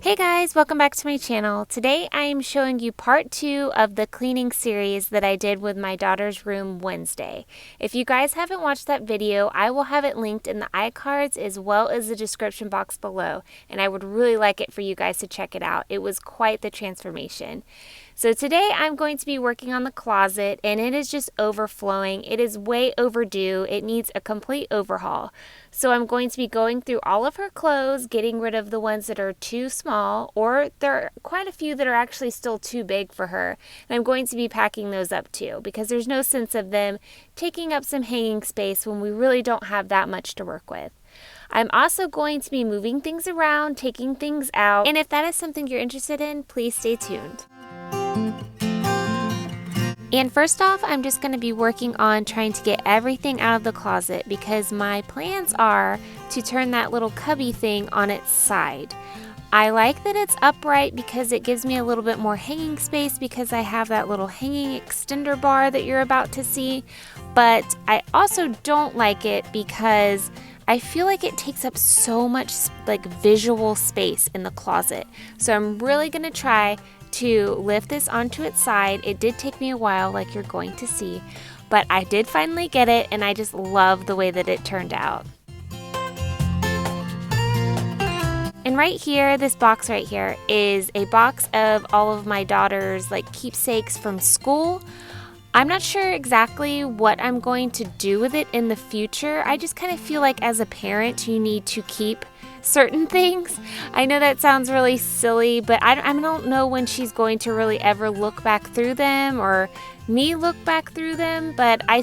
Hey guys, welcome back to my channel. Today I am showing you part 2 of the cleaning series that I did with my daughter's room Wednesday. If you guys haven't watched that video, I will have it linked in the iCards as well as the description box below, and I would really like it for you guys to check it out. It was quite the transformation. So today I'm going to be working on the closet, and it is just overflowing. It is way overdue. It needs a complete overhaul. So I'm going to be going through all of her clothes, getting rid of the ones that are too small, or there are quite a few that are actually still too big for her. And I'm going to be packing those up too, because there's no sense of them taking up some hanging space when we really don't have that much to work with. I'm also going to be moving things around, taking things out, and if that is something you're interested in, please stay tuned. And first off, I'm just going to be working on trying to get everything out of the closet because my plans are to turn that little cubby thing on its side. I like that it's upright because it gives me a little bit more hanging space because I have that little hanging extender bar that you're about to see, but I also don't like it because I feel like it takes up so much visual space in the closet. So I'm really going to try to lift this onto its side. It did take me a while, like you're going to see, but I did finally get it, and I just love the way that it turned out. And right here, this box right here is a box of all of my daughter's keepsakes from school. I'm not sure exactly what I'm going to do with it in the future. I just kind of feel like as a parent, you need to keep certain things. I know that sounds really silly, but I don't know when she's going to really ever look back through them or me look back through them, but I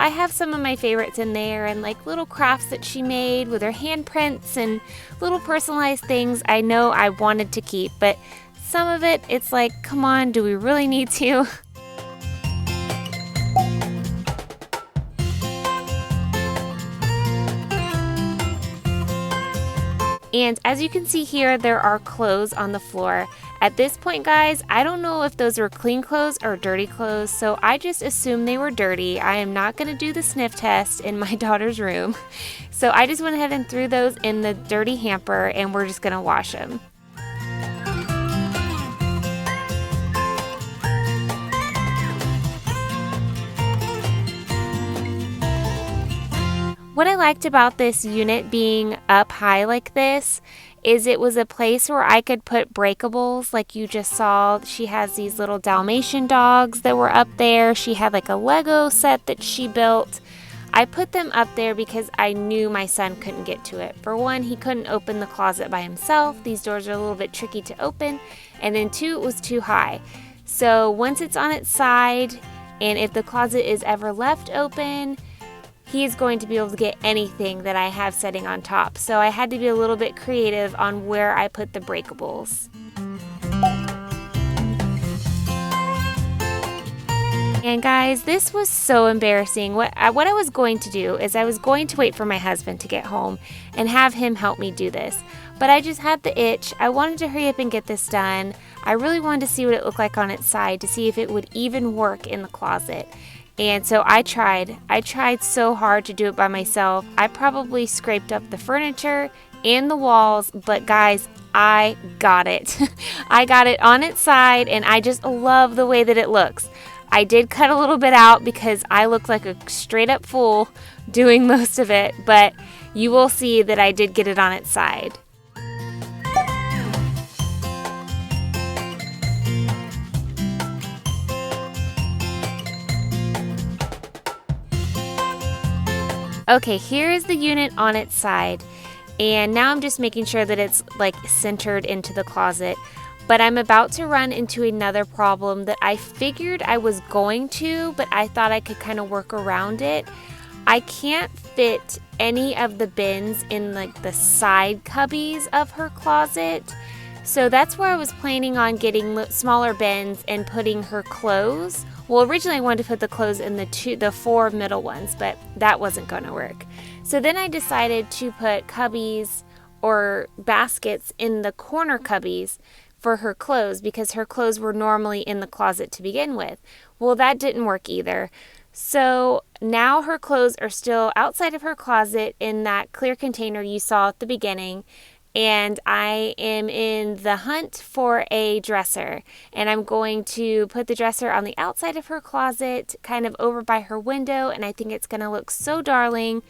have some of my favorites in there, and little crafts that she made with her handprints and little personalized things I know I wanted to keep, but some of it, it's like, come on, do we really need to? And as you can see here, there are clothes on the floor. At this point, guys, I don't know if those were clean clothes or dirty clothes, so I just assumed they were dirty. I am not going to do the sniff test in my daughter's room. So I just went ahead and threw those in the dirty hamper, and we're just going to wash them. What I liked about this unit being up high like this is it was a place where I could put breakables like you just saw. She has these little Dalmatian dogs that were up there. She had a Lego set that she built. I put them up there because I knew my son couldn't get to it. For one, he couldn't open the closet by himself. These doors are a little bit tricky to open. And then two, it was too high. So once it's on its side, and if the closet is ever left open, he's going to be able to get anything that I have setting on top. So I had to be a little bit creative on where I put the breakables. And guys, this was so embarrassing. What I was going to do is I was going to wait for my husband to get home and have him help me do this. But I just had the itch. I wanted to hurry up and get this done. I really wanted to see what it looked like on its side to see if it would even work in the closet. And so I tried so hard to do it by myself. I probably scraped up the furniture and the walls, but guys, I got it. I got it on its side, and I just love the way that it looks. I did cut a little bit out because I looked like a straight up fool doing most of it, but you will see that I did get it on its side. Okay, here is the unit on its side, and now I'm just making sure that it's centered into the closet, but I'm about to run into another problem that I figured I was going to, but I thought I could kind of work around it. I can't fit any of the bins in the side cubbies of her closet, so that's where I was planning on getting smaller bins and putting her clothes. Well, originally I wanted to put the clothes in the 4 middle ones, but that wasn't going to work. So then I decided to put cubbies or baskets in the corner cubbies for her clothes because her clothes were normally in the closet to begin with. Well, that didn't work either. So now her clothes are still outside of her closet in that clear container you saw at the beginning, and I am in the hunt for a dresser, and I'm going to put the dresser on the outside of her closet, kind of over by her window, and I think it's going to look so darling.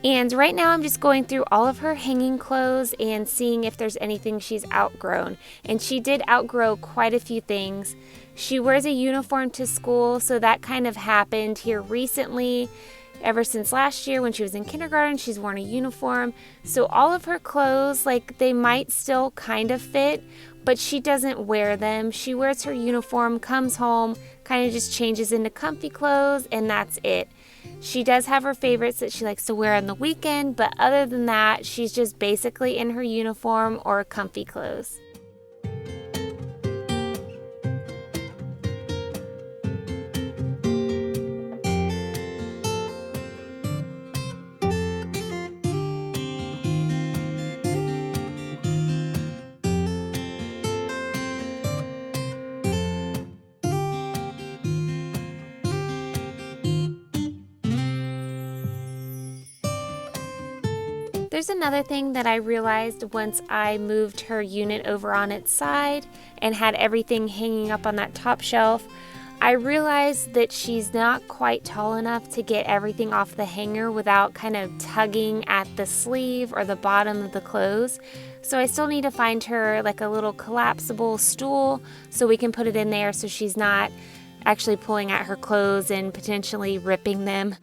And right now I'm just going through all of her hanging clothes and seeing if there's anything she's outgrown. And she did outgrow quite a few things. She wears a uniform to school, so that kind of happened here recently. Ever since last year when she was in kindergarten, she's worn a uniform. So all of her clothes, like, they might still kind of fit, but she doesn't wear them. She wears her uniform, comes home, kind of just changes into comfy clothes, and that's it. She does have her favorites that she likes to wear on the weekend, but other than that, she's just basically in her uniform or comfy clothes. There's another thing that I realized once I moved her unit over on its side and had everything hanging up on that top shelf. I realized that she's not quite tall enough to get everything off the hanger without kind of tugging at the sleeve or the bottom of the clothes. So I still need to find her like a little collapsible stool so we can put it in there so she's not actually pulling at her clothes and potentially ripping them.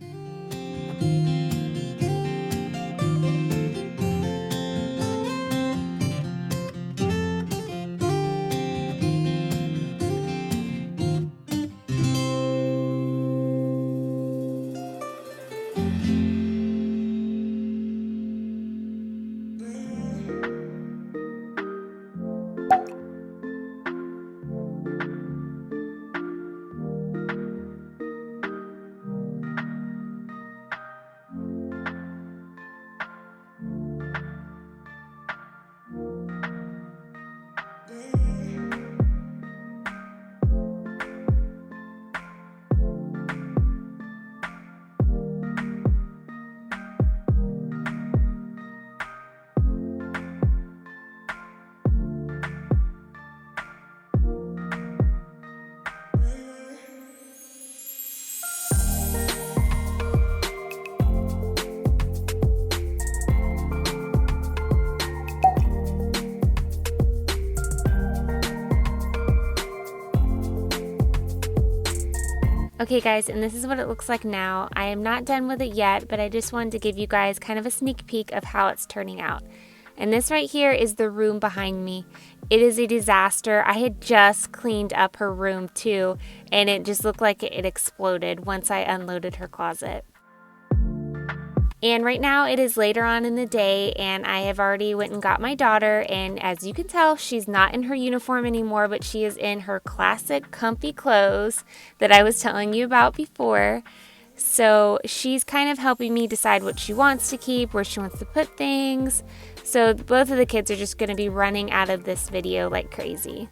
Okay guys, and this is what it looks like now. I am not done with it yet, but I just wanted to give you guys kind of a sneak peek of how it's turning out. And this right here is the room behind me. It is a disaster. I had just cleaned up her room too, and it just looked like it exploded once I unloaded her closet. And right now it is later on in the day, and I have already went and got my daughter, and as you can tell, she's not in her uniform anymore, but she is in her classic comfy clothes that I was telling you about before. So she's kind of helping me decide what she wants to keep, where she wants to put things. So both of the kids are just going to be running out of this video like crazy.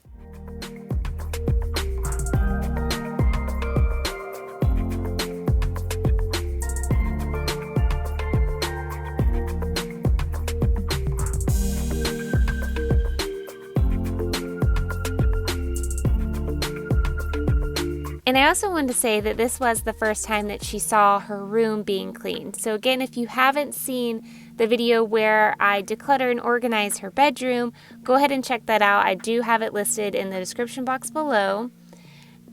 And I also wanted to say that this was the first time that she saw her room being cleaned. So again, if you haven't seen the video where I declutter and organize her bedroom, go ahead and check that out. I do have it listed in the description box below.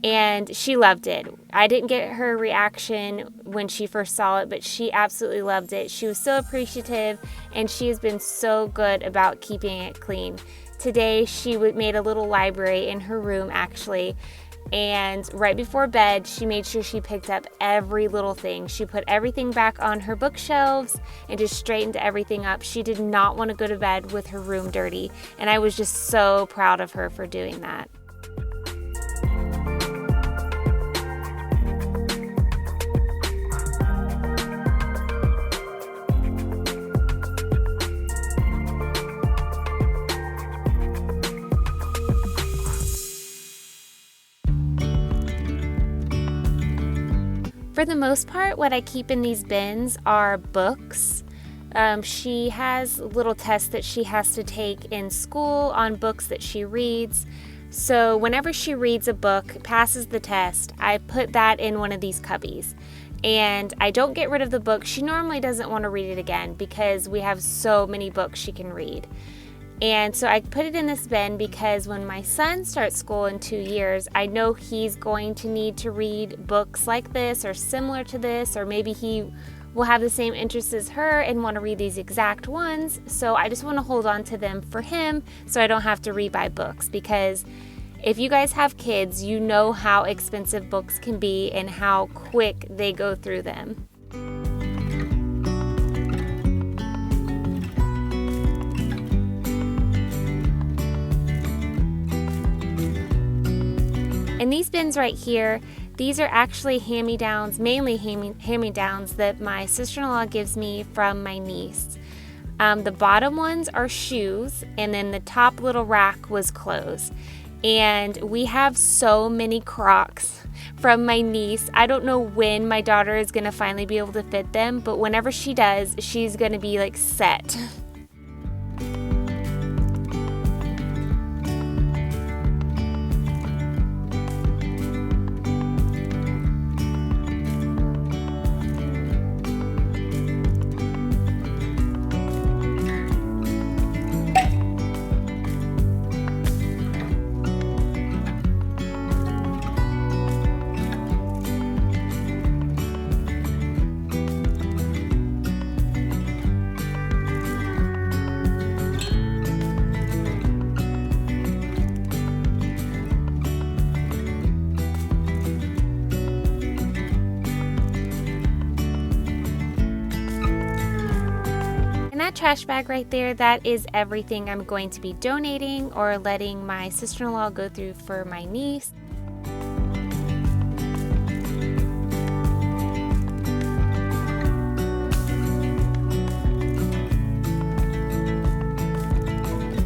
And she loved it. I didn't get her reaction when she first saw it, but she absolutely loved it. She was so appreciative, and she has been so good about keeping it clean. Today, she made a little library in her room, actually. And right before bed, she made sure she picked up every little thing. She put everything back on her bookshelves and just straightened everything up. She did not want to go to bed with her room dirty, and I was just so proud of her for doing that. For the most part, what I keep in these bins are books. She has little tests that she has to take in school on books that she reads. So whenever she reads a book, passes the test, I put that in one of these cubbies. And I don't get rid of the book. She normally doesn't want to read it again because we have so many books she can read. And so I put it in this bin because when my son starts school in 2 years, I know he's going to need to read books like this or similar to this, or maybe he will have the same interests as her and want to read these exact ones. So I just want to hold on to them for him so I don't have to rebuy books, because if you guys have kids, you know how expensive books can be and how quick they go through them. And these bins right here, these are actually hand-me-downs, mainly hand-me-downs that my sister-in-law gives me from my niece. The bottom ones are shoes, and then the top little rack was clothes. And we have so many Crocs from my niece. I don't know when my daughter is going to finally be able to fit them, but whenever she does, she's going to be like set. That trash bag right there, that is everything I'm going to be donating or letting my sister-in-law go through for my niece.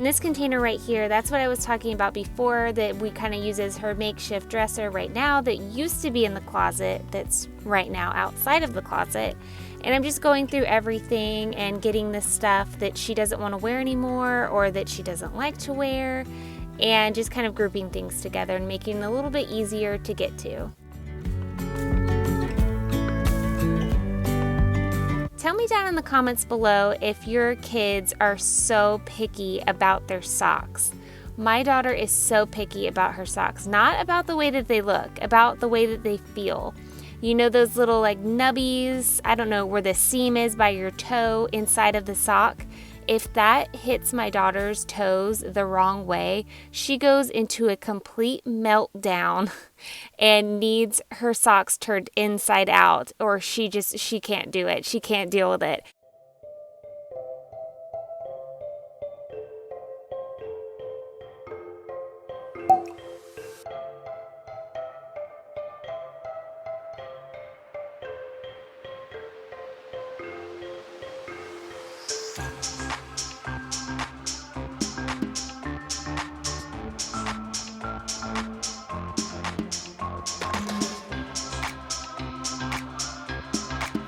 This container right here, that's what I was talking about before, that we kind of use as her makeshift dresser right now, that used to be in the closet, that's right now outside of the closet. And I'm just going through everything and getting the stuff that she doesn't want to wear anymore or that she doesn't like to wear, and just kind of grouping things together and making it a little bit easier to get to. Tell me down in the comments below if your kids are so picky about their socks. My daughter is so picky about her socks, not about the way that they look, about the way that they feel. You know those little like nubbies, I don't know where the seam is by your toe inside of the sock? If that hits my daughter's toes the wrong way, she goes into a complete meltdown and needs her socks turned inside out, or she can't do it. She can't deal with it.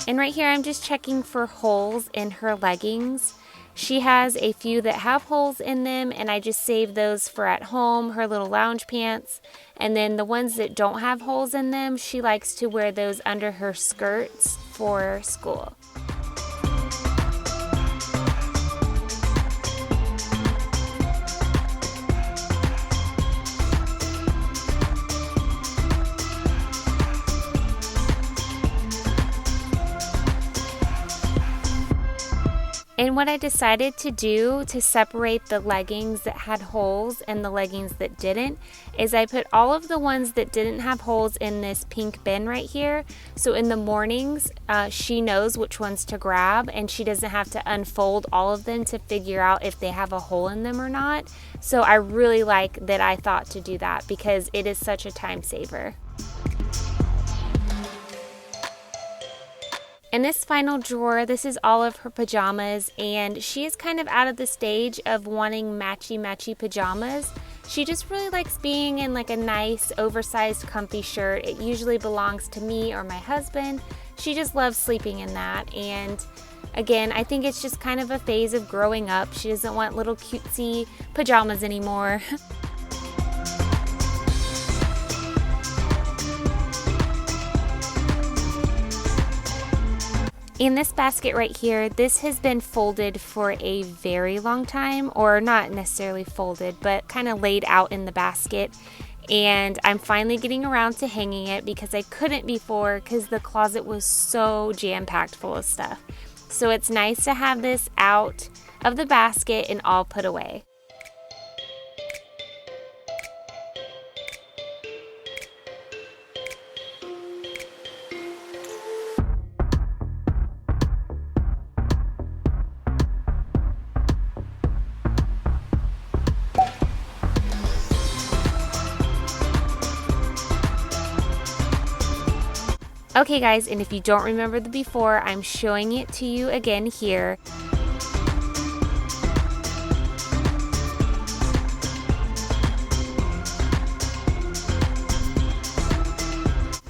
And right here, I'm just checking for holes in her leggings. She has a few that have holes in them, and I just saved those for at home, her little lounge pants. And then the ones that don't have holes in them, she likes to wear those under her skirts for school. And what I decided to do to separate the leggings that had holes and the leggings that didn't is I put all of the ones that didn't have holes in this pink bin right here. So in the mornings, she knows which ones to grab, and she doesn't have to unfold all of them to figure out if they have a hole in them or not. So I really like that I thought to do that because it is such a time saver. In this final drawer, this is all of her pajamas, and she is kind of out of the stage of wanting matchy-matchy pajamas. She just really likes being in like a nice oversized comfy shirt. It usually belongs to me or my husband. She just loves sleeping in that, and again, I think it's just kind of a phase of growing up. She doesn't want little cutesy pajamas anymore. In this basket right here, this has been folded for a very long time, or not necessarily folded, but kind of laid out in the basket. And I'm finally getting around to hanging it because I couldn't before because the closet was so jam-packed full of stuff. So it's nice to have this out of the basket and all put away. Okay guys, and if you don't remember the before, I'm showing it to you again here.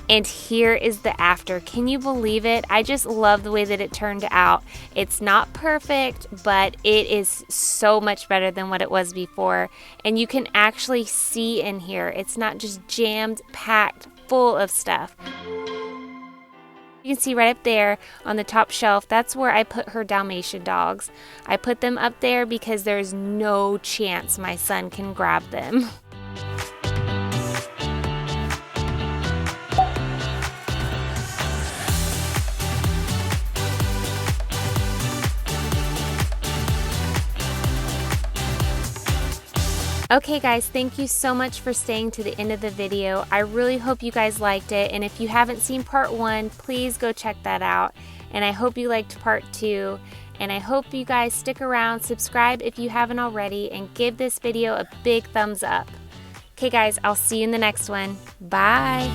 And here is the after. Can you believe it? I just love the way that it turned out. It's not perfect, but it is so much better than what it was before. And you can actually see in here. It's not just jammed, packed, full of stuff. You can see right up there on the top shelf, that's where I put her Dalmatian dogs. I put them up there because there's no chance my son can grab them. Okay guys, thank you so much for staying to the end of the video. I really hope you guys liked it, and if you haven't seen part 1, please go check that out. And I hope you liked part 2, and I hope you guys stick around, subscribe if you haven't already, and give this video a big thumbs up. Okay guys, I'll see you in the next one. Bye!